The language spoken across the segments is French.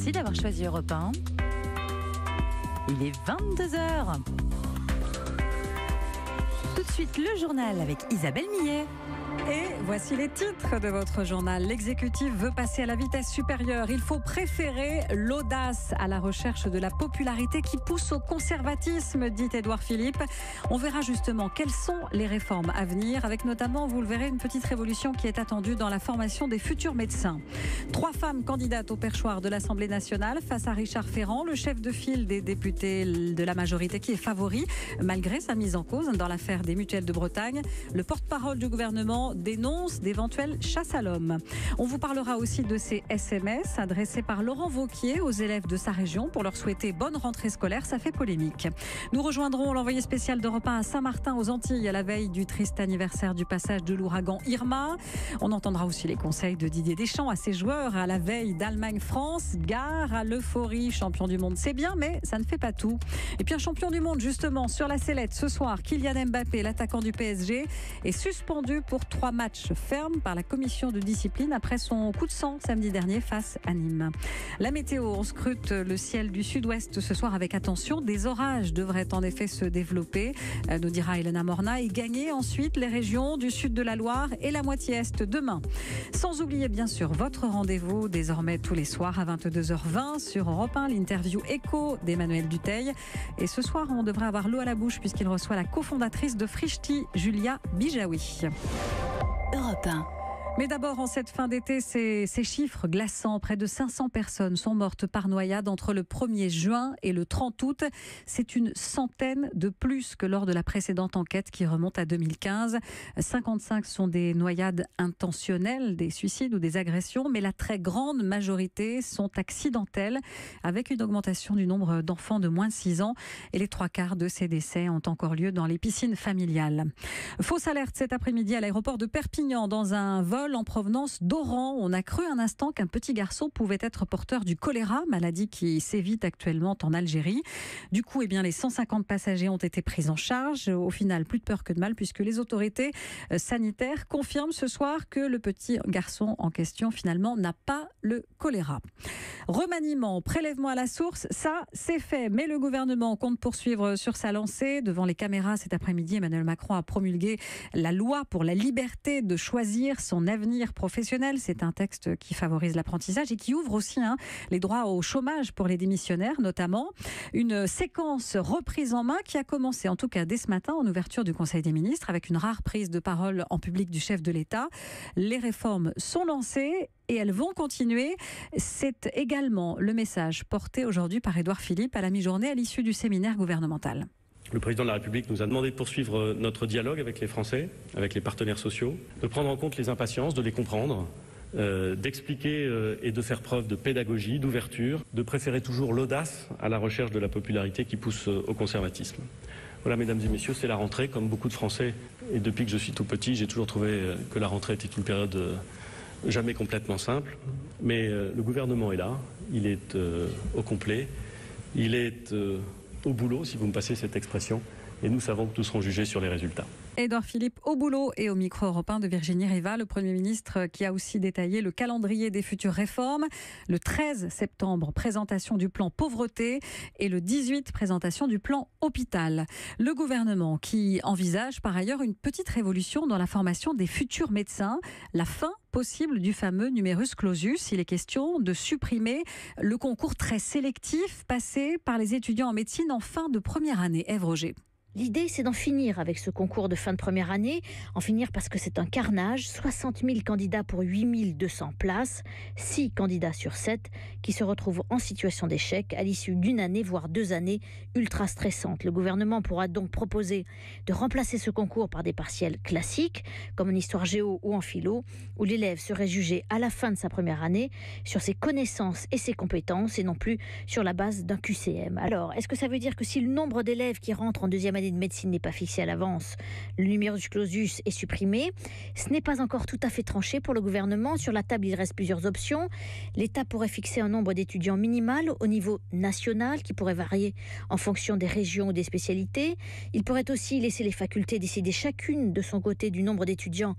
Merci d'avoir choisi Europe 1. Il est 22h. Tout de suite, le journal avec Isabelle Millet. Et voici les titres de votre journal. L'exécutif veut passer à la vitesse supérieure. Il faut préférer l'audace à la recherche de la popularité qui pousse au conservatisme, dit Édouard Philippe. On verra justement quelles sont les réformes à venir, avec notamment, vous le verrez, une petite révolution qui est attendue dans la formation des futurs médecins. 3 femmes candidates au perchoir de l'Assemblée nationale face à Richard Ferrand, le chef de file des députés de la majorité qui est favori, malgré sa mise en cause dans l'affaire des mutuelles de Bretagne. Le porte-parole du gouvernement dénonce d'éventuelles chasses à l'homme. On vous parlera aussi de ces SMS adressés par Laurent Wauquiez aux élèves de sa région pour leur souhaiter bonne rentrée scolaire. Ça fait polémique. Nous rejoindrons l'envoyé spécial d'Europe 1 à Saint-Martin aux Antilles à la veille du triste anniversaire du passage de l'ouragan Irma. On entendra aussi les conseils de Didier Deschamps à ses joueurs à la veille d'Allemagne-France. Gare à l'euphorie, champion du monde, c'est bien, mais ça ne fait pas tout. Et puis un champion du monde justement sur la sellette ce soir, Kylian Mbappé, l'attaquant du PSG, est suspendu pour 3 matchs fermes par la commission de discipline après son coup de sang samedi dernier face à Nîmes. La météo, on scrute le ciel du sud-ouest ce soir avec attention. Des orages devraient en effet se développer, nous dira Elena Morna, et gagner ensuite les régions du sud de la Loire et la moitié est demain. Sans oublier bien sûr votre rendez-vous désormais tous les soirs à 22h20 sur Europe 1, l'interview écho d'Emmanuel Dutheil. Et ce soir, on devrait avoir l'eau à la bouche puisqu'il reçoit la cofondatrice de Frishti, Julia Bijawi. Europe 1. Mais d'abord, en cette fin d'été, ces chiffres glaçants. Près de 500 personnes sont mortes par noyade entre le 1er juin et le 30 août. C'est une centaine de plus que lors de la précédente enquête qui remonte à 2015. 55 sont des noyades intentionnelles, des suicides ou des agressions, mais la très grande majorité sont accidentelles, avec une augmentation du nombre d'enfants de moins de 6 ans. Et les 3/4 de ces décès ont encore lieu dans les piscines familiales. Fausse alerte cet après-midi à l'aéroport de Perpignan dans un vol en provenance d'Oran. On a cru un instant qu'un petit garçon pouvait être porteur du choléra, maladie qui sévit actuellement en Algérie. Du coup, les 150 passagers ont été pris en charge. Au final, plus de peur que de mal, puisque les autorités sanitaires confirment ce soir que le petit garçon en question, finalement, n'a pas le choléra. Remaniement, prélèvement à la source, ça, c'est fait. Mais le gouvernement compte poursuivre sur sa lancée. Devant les caméras cet après-midi, Emmanuel Macron a promulgué la loi pour la liberté de choisir son avenir professionnel. C'est un texte qui favorise l'apprentissage et qui ouvre aussi les droits au chômage pour les démissionnaires, notamment. Une séquence reprise en main qui a commencé, en tout cas dès ce matin, en ouverture du Conseil des ministres, avec une rare prise de parole en public du chef de l'État. Les réformes sont lancées et elles vont continuer. C'est également le message porté aujourd'hui par Édouard Philippe à la mi-journée à l'issue du séminaire gouvernemental. Le président de la République nous a demandé de poursuivre notre dialogue avec les Français, avec les partenaires sociaux, de prendre en compte les impatiences, de les comprendre, d'expliquer et de faire preuve de pédagogie, d'ouverture, de préférer toujours l'audace à la recherche de la popularité qui pousse au conservatisme. Voilà, mesdames et messieurs, c'est la rentrée, comme beaucoup de Français. Et depuis que je suis tout petit, j'ai toujours trouvé que la rentrée était une période jamais complètement simple. Mais le gouvernement est là, il est au complet, il est au boulot, si vous me passez cette expression, et nous savons que nous serons jugés sur les résultats. Édouard Philippe au boulot et au micro européen de Virginie Riva, le Premier ministre qui a aussi détaillé le calendrier des futures réformes. Le 13 septembre, présentation du plan pauvreté et le 18, présentation du plan hôpital. Le gouvernement qui envisage par ailleurs une petite révolution dans la formation des futurs médecins, la fin possible du fameux numerus clausus. Il est question de supprimer le concours très sélectif passé par les étudiants en médecine en fin de première année. Ève Roger. L'idée, c'est d'en finir avec ce concours de fin de première année, en finir parce que c'est un carnage, 60 000 candidats pour 8 200 places, 6 candidats sur 7 qui se retrouvent en situation d'échec à l'issue d'une année, voire 2 années ultra stressantes. Le gouvernement pourra donc proposer de remplacer ce concours par des partiels classiques, comme en histoire géo ou en philo, où l'élève serait jugé à la fin de sa première année sur ses connaissances et ses compétences et non plus sur la base d'un QCM. Alors, est-ce que ça veut dire que si le nombre d'élèves qui rentrent en deuxième année année de médecine n'est pas fixée à l'avance. Le numerus clausus est supprimé. Ce n'est pas encore tout à fait tranché pour le gouvernement. Sur la table, il reste plusieurs options. L'État pourrait fixer un nombre d'étudiants minimal au niveau national qui pourrait varier en fonction des régions ou des spécialités. Il pourrait aussi laisser les facultés décider chacune de son côté du nombre d'étudiants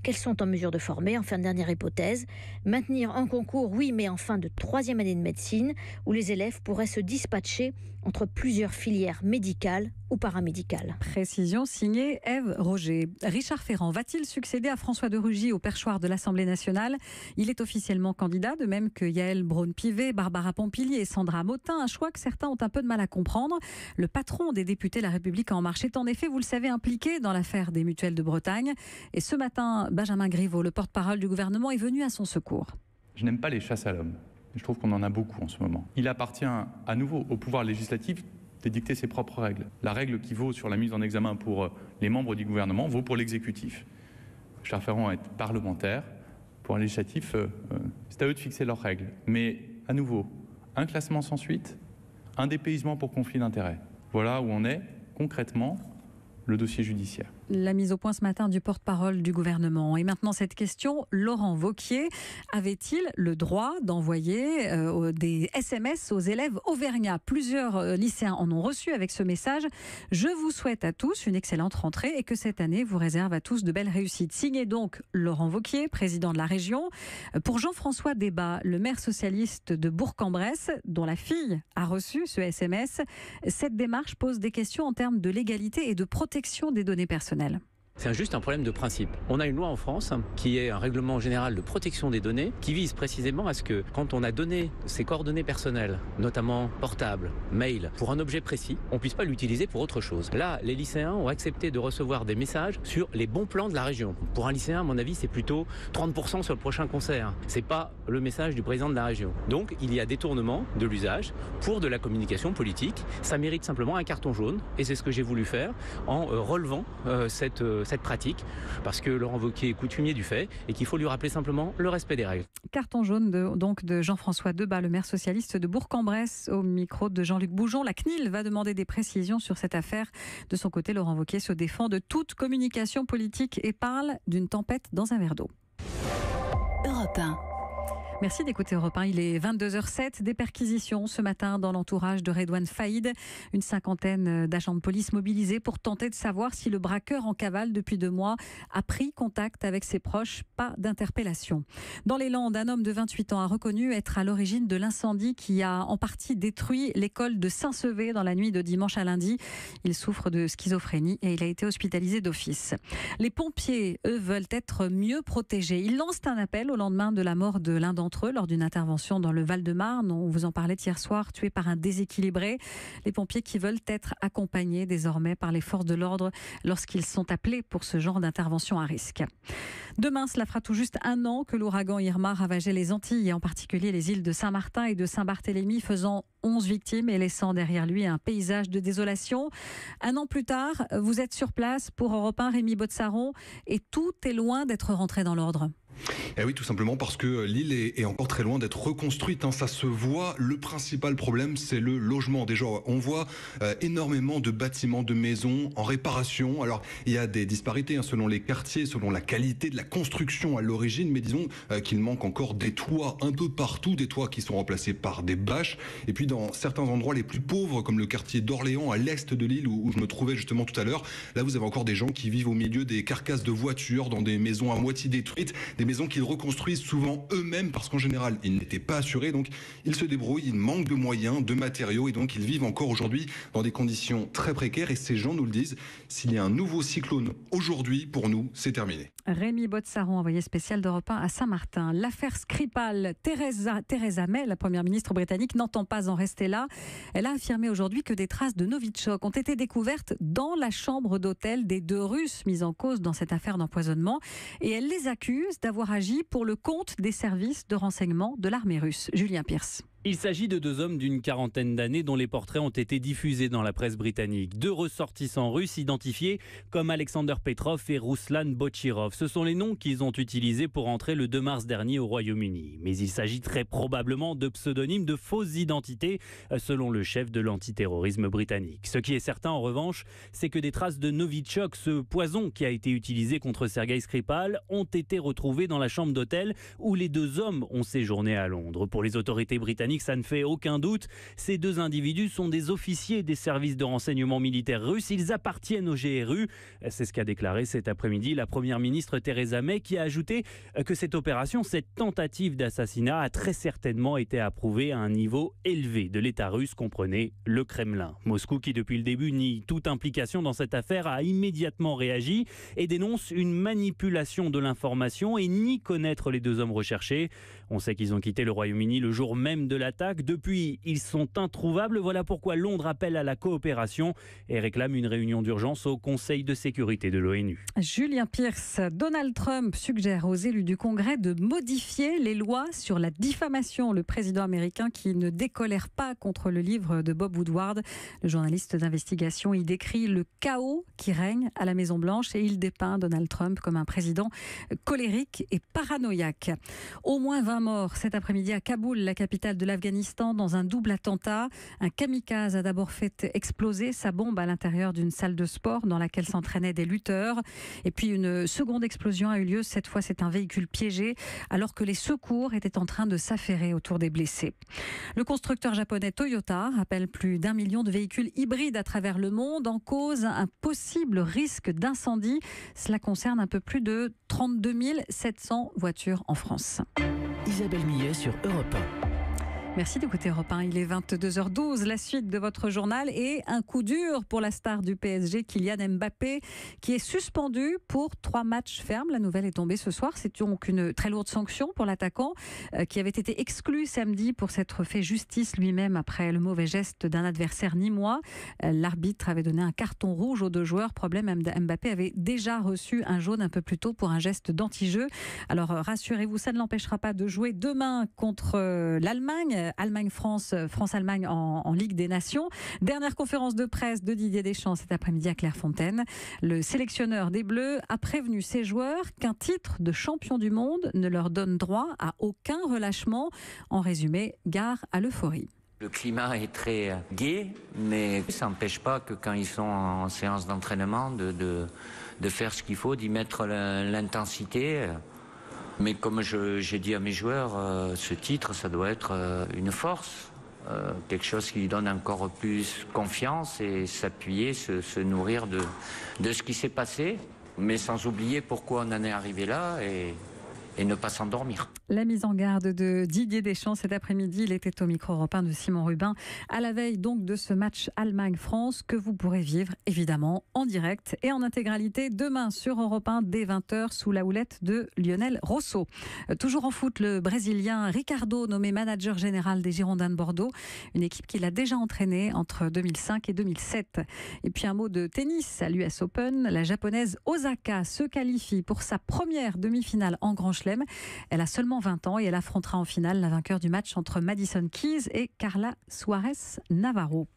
qu'elles sont en mesure de former. Enfin, dernière hypothèse, maintenir un concours, oui, mais en fin de 3e année de médecine, où les élèves pourraient se dispatcher entre plusieurs filières médicales ou paramédicales. Précision signée Ève Roger. Richard Ferrand va-t-il succéder à François de Rugy au perchoir de l'Assemblée nationale? Il est officiellement candidat, de même que Yael Braun-Pivet, Barbara Pompili et Sandra Motin. Un choix que certains ont un peu de mal à comprendre. Le patron des députés La République En Marche est en effet, vous le savez, impliqué dans l'affaire des mutuelles de Bretagne. Et ce matin, Benjamin Griveaux, le porte-parole du gouvernement, est venu à son secours. Je n'aime pas les chasses à l'homme. Je trouve qu'on en a beaucoup en ce moment. Il appartient à nouveau au pouvoir législatif d'édicter ses propres règles. La règle qui vaut sur la mise en examen pour les membres du gouvernement vaut pour l'exécutif. Richard Ferrand est parlementaire. Pour un législatif, c'est à eux de fixer leurs règles. Mais à nouveau, un classement sans suite, un dépaysement pour conflit d'intérêts. Voilà où on est concrètement le dossier judiciaire. La mise au point ce matin du porte-parole du gouvernement. Et maintenant cette question, Laurent Wauquiez avait-il le droit d'envoyer des SMS aux élèves auvergnats? Plusieurs lycéens en ont reçu avec ce message. Je vous souhaite à tous une excellente rentrée et que cette année vous réserve à tous de belles réussites. Signé donc Laurent Wauquiez, président de la région. Pour Jean-François Debat, le maire socialiste de Bourg-en-Bresse, dont la fille a reçu ce SMS, cette démarche pose des questions en termes de légalité et de protection des données personnelles. C'est juste un problème de principe. On a une loi en France qui est un règlement général de protection des données qui vise précisément à ce que quand on a donné ses coordonnées personnelles, notamment portables, mail, pour un objet précis, on ne puisse pas l'utiliser pour autre chose. Là, les lycéens ont accepté de recevoir des messages sur les bons plans de la région. Pour un lycéen, à mon avis, c'est plutôt 30% sur le prochain concert. C'est pas le message du président de la région. Donc, il y a détournement de l'usage pour de la communication politique. Ça mérite simplement un carton jaune et c'est ce que j'ai voulu faire en relevant cette pratique, parce que Laurent Wauquiez est coutumier du fait et qu'il faut lui rappeler simplement le respect des règles. Carton jaune de Jean-François Debat, le maire socialiste de Bourg-en-Bresse, au micro de Jean-Luc Boujon. La CNIL va demander des précisions sur cette affaire. De son côté, Laurent Wauquiez se défend de toute communication politique et parle d'une tempête dans un verre d'eau. Europe 1. Merci d'écouter Europe 1. Il est 22h07. Des perquisitions ce matin dans l'entourage de Redouane Faïd. Une cinquantaine d'agents de police mobilisés pour tenter de savoir si le braqueur en cavale depuis 2 mois a pris contact avec ses proches. Pas d'interpellation. Dans les Landes, un homme de 28 ans a reconnu être à l'origine de l'incendie qui a en partie détruit l'école de Saint-Sevé dans la nuit de dimanche à lundi. Il souffre de schizophrénie et il a été hospitalisé d'office. Les pompiers, eux, veulent être mieux protégés. Ils lancent un appel au lendemain de la mort de l'un d'entre eux lors d'une intervention dans le Val-de-Marne. On vous en parlait hier soir, tué par un déséquilibré. Les pompiers qui veulent être accompagnés désormais par les forces de l'ordre lorsqu'ils sont appelés pour ce genre d'intervention à risque. Demain, cela fera tout juste 1 an que l'ouragan Irma ravageait les Antilles et en particulier les îles de Saint-Martin et de Saint-Barthélemy, faisant 11 victimes et laissant derrière lui un paysage de désolation. 1 an plus tard, vous êtes sur place pour Europe 1, Rémi Botsaron, et tout est loin d'être rentré dans l'ordre. Eh oui, tout simplement parce que l'île est encore très loin d'être reconstruite. Ça se voit. Le principal problème, c'est le logement. Déjà, on voit énormément de bâtiments, de maisons en réparation. Alors, il y a des disparités selon les quartiers, selon la qualité de la construction à l'origine. Mais disons qu'il manque encore des toits un peu partout, des toits qui sont remplacés par des bâches. Et puis, dans certains endroits les plus pauvres, comme le quartier d'Orléans, à l'est de l'île, où je me trouvais justement tout à l'heure, là, vous avez encore des gens qui vivent au milieu des carcasses de voitures, dans des maisons à moitié détruites, des maisons qu'ils reconstruisent souvent eux-mêmes parce qu'en général, ils n'étaient pas assurés. Donc, ils se débrouillent, ils manquent de moyens, de matériaux et donc ils vivent encore aujourd'hui dans des conditions très précaires. Et ces gens nous le disent, s'il y a un nouveau cyclone aujourd'hui, pour nous, c'est terminé. Rémi Botsaron, envoyé spécial d'Europe 1 à Saint-Martin. L'affaire Skripal, Theresa May, la première ministre britannique, n'entend pas en rester là. Elle a affirmé aujourd'hui que des traces de Novichok ont été découvertes dans la chambre d'hôtel des 2 Russes mis en cause dans cette affaire d'empoisonnement. Et elle les accuse d'avoir agi pour le compte des services de renseignement de l'armée russe. Julien Pierce. Il s'agit de deux hommes d'une quarantaine d'années dont les portraits ont été diffusés dans la presse britannique. Deux ressortissants russes identifiés comme Alexander Petrov et Ruslan Bochirov. Ce sont les noms qu'ils ont utilisés pour entrer le 2 mars dernier au Royaume-Uni. Mais il s'agit très probablement de pseudonymes, de fausses identités, selon le chef de l'antiterrorisme britannique. Ce qui est certain en revanche, c'est que des traces de Novichok, ce poison qui a été utilisé contre Sergei Skripal, ont été retrouvées dans la chambre d'hôtel où les deux hommes ont séjourné à Londres. Pour les autorités britanniques, ça ne fait aucun doute. Ces deux individus sont des officiers des services de renseignement militaire russes. Ils appartiennent au GRU. C'est ce qu'a déclaré cet après-midi la première ministre Theresa May, qui a ajouté que cette opération, cette tentative d'assassinat a très certainement été approuvée à un niveau élevé de l'État russe, comprenez le Kremlin. Moscou, qui depuis le début nie toute implication dans cette affaire, a immédiatement réagi et dénonce une manipulation de l'information et nie connaître les deux hommes recherchés. On sait qu'ils ont quitté le Royaume-Uni le jour même de l'attaque. Depuis, ils sont introuvables. Voilà pourquoi Londres appelle à la coopération et réclame une réunion d'urgence au Conseil de sécurité de l'ONU. Julien Pierce, Donald Trump suggère aux élus du Congrès de modifier les lois sur la diffamation. Le président américain qui ne décolère pas contre le livre de Bob Woodward. Le journaliste d'investigation y décrit le chaos qui règne à la Maison-Blanche et il dépeint Donald Trump comme un président colérique et paranoïaque. Au moins 20 morts cet après-midi à Kaboul, la capitale de l'Afghanistan, dans un double attentat. Un kamikaze a d'abord fait exploser sa bombe à l'intérieur d'une salle de sport dans laquelle s'entraînaient des lutteurs. Et puis une seconde explosion a eu lieu. Cette fois, c'est un véhicule piégé alors que les secours étaient en train de s'affairer autour des blessés. Le constructeur japonais Toyota appelle plus d'1 million de véhicules hybrides à travers le monde. En cause, un possible risque d'incendie. Cela concerne un peu plus de 32 700 voitures en France. Isabelle Millet sur Europe 1. Merci d'écouter Europe 1. Il est 22h12, la suite de votre journal et un coup dur pour la star du PSG, Kylian Mbappé, qui est suspendu pour 3 matchs fermes. La nouvelle est tombée ce soir. C'est donc une très lourde sanction pour l'attaquant qui avait été exclu samedi pour s'être fait justice lui-même après le mauvais geste d'un adversaire nîmois. L'arbitre avait donné un carton rouge aux deux joueurs. Problème, Mbappé avait déjà reçu un jaune un peu plus tôt pour un geste d'anti-jeu. Alors rassurez-vous, ça ne l'empêchera pas de jouer demain contre l'Allemagne. Allemagne-France, France-Allemagne en Ligue des Nations. Dernière conférence de presse de Didier Deschamps cet après-midi à Clairefontaine. Le sélectionneur des Bleus a prévenu ses joueurs qu'un titre de champion du monde ne leur donne droit à aucun relâchement. En résumé, gare à l'euphorie. Le climat est très gai, mais ça n'empêche pas que quand ils sont en séance d'entraînement, de faire ce qu'il faut, d'y mettre l'intensité. Mais comme j'ai dit à mes joueurs, ce titre, ça doit être une force, quelque chose qui donne encore plus confiance et s'appuyer, se nourrir de ce qui s'est passé, mais sans oublier pourquoi on en est arrivé là et ne pas s'endormir. La mise en garde de Didier Deschamps cet après-midi, il était au micro Europe 1 de Simon Rubin, à la veille donc de ce match Allemagne-France que vous pourrez vivre évidemment en direct et en intégralité demain sur Europe 1 dès 20h sous la houlette de Lionel Rosso. Toujours en foot, le Brésilien Ricardo, nommé manager général des Girondins de Bordeaux, une équipe qu'il a déjà entraînée entre 2005 et 2007. Et puis un mot de tennis à l'US Open, la japonaise Osaka se qualifie pour sa première demi-finale en Grand Chelem. Elle a seulement 20 ans et elle affrontera en finale la vainqueur du match entre Madison Keys et Carla Suarez Navarro.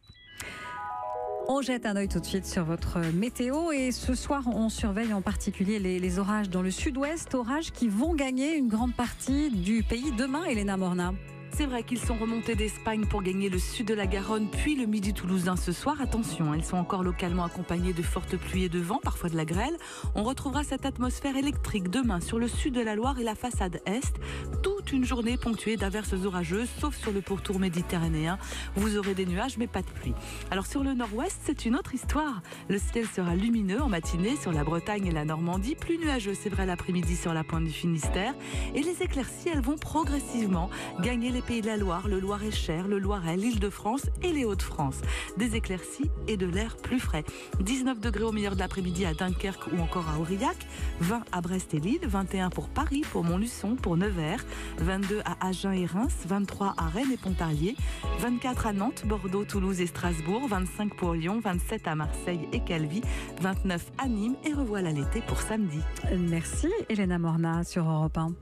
On jette un œil tout de suite sur votre météo et ce soir on surveille en particulier les orages dans le sud-ouest, orages qui vont gagner une grande partie du pays demain, Elena Morna. C'est vrai qu'ils sont remontés d'Espagne pour gagner le sud de la Garonne, puis le midi toulousain ce soir. Attention, ils sont encore localement accompagnés de fortes pluies et de vent, parfois de la grêle. On retrouvera cette atmosphère électrique demain sur le sud de la Loire et la façade est. Toute une journée ponctuée d'averses orageuses, sauf sur le pourtour méditerranéen. Vous aurez des nuages, mais pas de pluie. Alors sur le nord-ouest, c'est une autre histoire. Le ciel sera lumineux en matinée sur la Bretagne et la Normandie, plus nuageux, c'est vrai, l'après-midi sur la pointe du Finistère. Et les éclaircies, elles vont progressivement gagner les Pays de la Loire, le Loir-et-Cher, le Loiret, l'Île-de-France et les Hauts-de-France. Des éclaircies et de l'air plus frais. 19 degrés au milieu de l'après-midi à Dunkerque ou encore à Aurillac, 20 à Brest et Lille, 21 pour Paris, pour Montluçon, pour Nevers, 22 à Agen et Reims, 23 à Rennes et Pontarlier, 24 à Nantes, Bordeaux, Toulouse et Strasbourg, 25 pour Lyon, 27 à Marseille et Calvi, 29 à Nîmes et revoilà l'été pour samedi. Merci Elena Morna sur Europe 1.